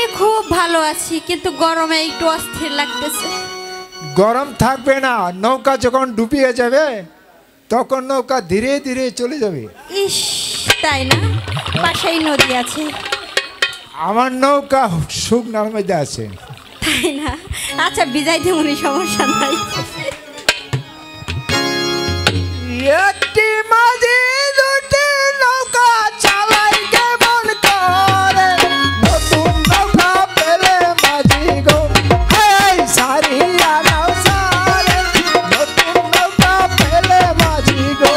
আমি খুব ভালো আছি, কিন্তু গরমে একটু অস্থির লাগতেছে। গরম থাকবে না, নৌকা যখন ডুবিয়ে যাবে তখন নৌকা ধীরে ধীরে চলে যাবে। ইস, তাই না? পাশেই নদী আছে। আমার নৌকা শুকনার মধ্যে আছে। তাই না? আচ্ছা, বিজাই দেবনি, সমস্যা নাই। একটি মাঝি দুটি নৌকা চালাই কেমন করে, নতুন নৌকা পেলে মাঝি গো এই সারিয়া নাও সারে, নতুন নৌকা পেলে মাঝি গো।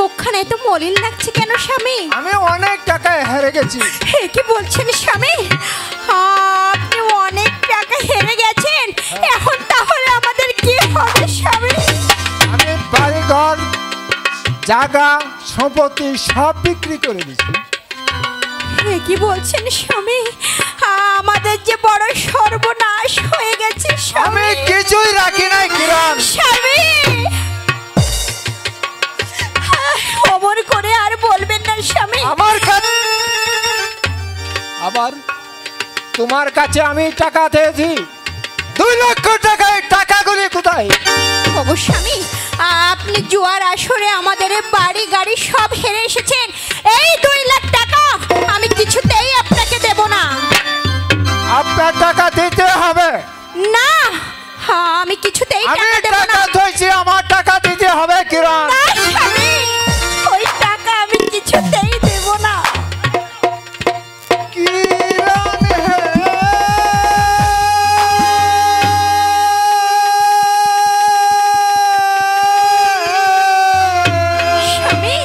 মুখখানে এত মলিন লাগছে কেন স্বামী? আমি অনেক টাকায় হেরে গেছি। হে কি বলছেন স্বামী? আপনি অনেক টাকা হেরে গেছেন, এখন তাহলে আমাদের কি হবে স্বামী? আমি বাড়িঘর জায়গা সম্পত্তি সব বিক্রি করে দিয়েছি। হে কি বলছেন স্বামী? আমাদের যে বড় সর্বনাশ হয়ে গেছে আমি স্বামী। কিছুই রাখি নাই কিরণ। স্বামী, অমর করে আর বলবেন না স্বামী। আমার কাছে আবার তোমার কাছে আমি টাকা চেয়েছি 2 লক্ষ টাকা। এই টাকাগুলি কোথায়? ওগো স্বামী, আপনি জুয়ার আসরে আমাদের বাড়ি গাড়ি সব হেরে এসেছেন। এই 2 লাখ টাকা আমি কিছুতেই আপনাকে দেব না। আপনার টাকা দিতে হবে। না, আমি কিছুতেই আমি টাকা দেব না। টাকা ধরেছি, আমার টাকা দিতে হবে কিরণ। না স্বামী, ওই টাকা আমি কিছুতেই দেব না। কিরণ হে। স্বামী,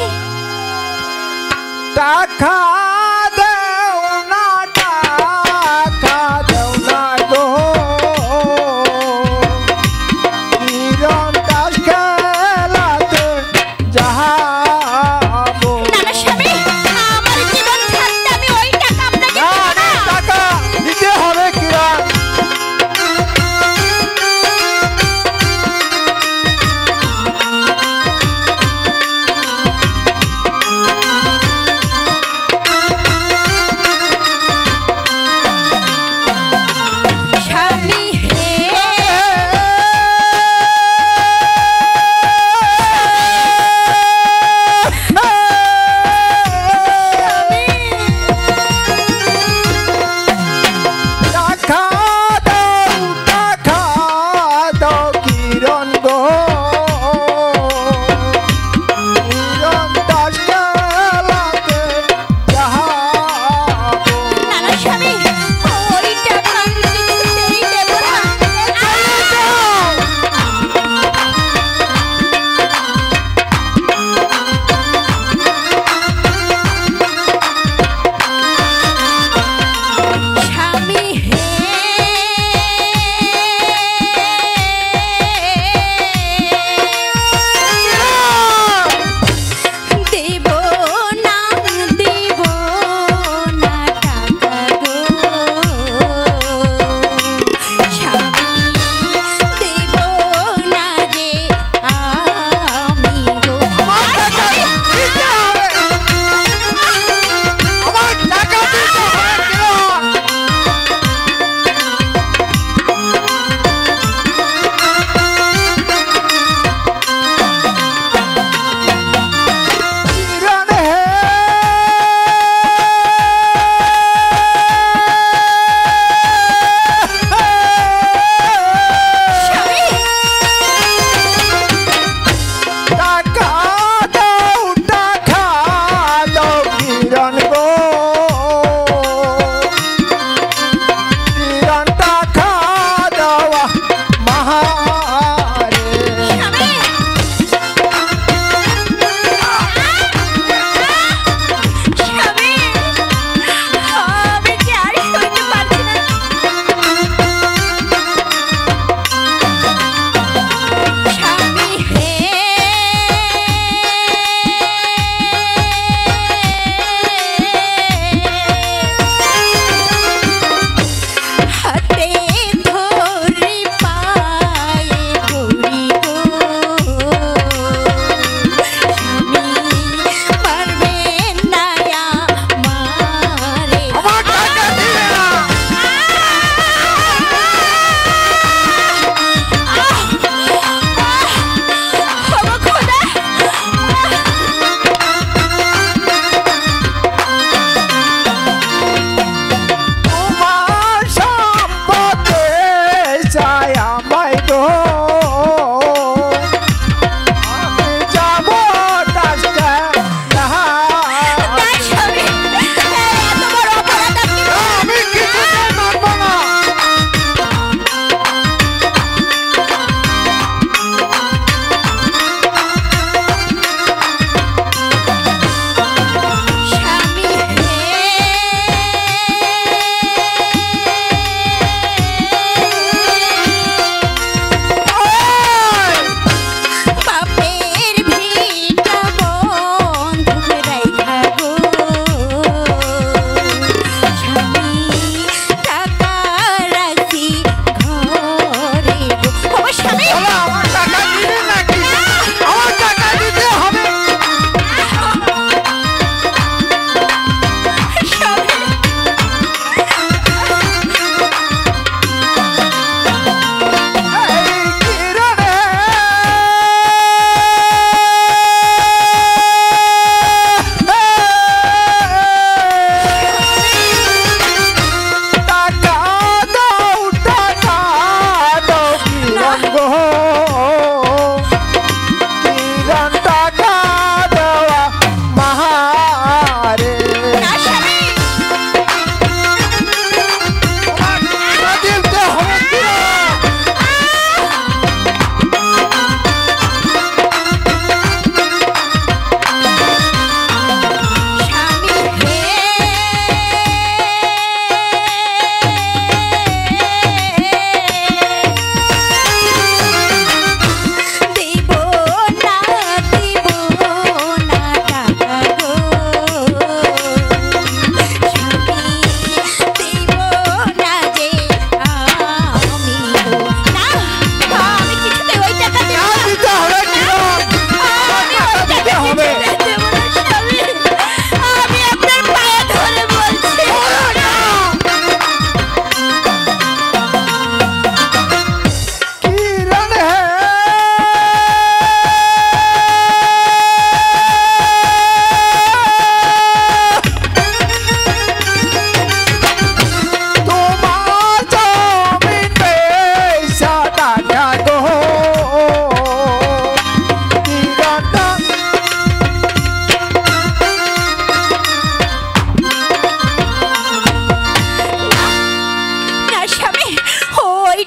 টাকা দেও না, টাকা দেও না গো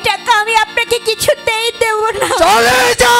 টাকা আমি আপনাকে কিছুতেই দেব না। চলে যা।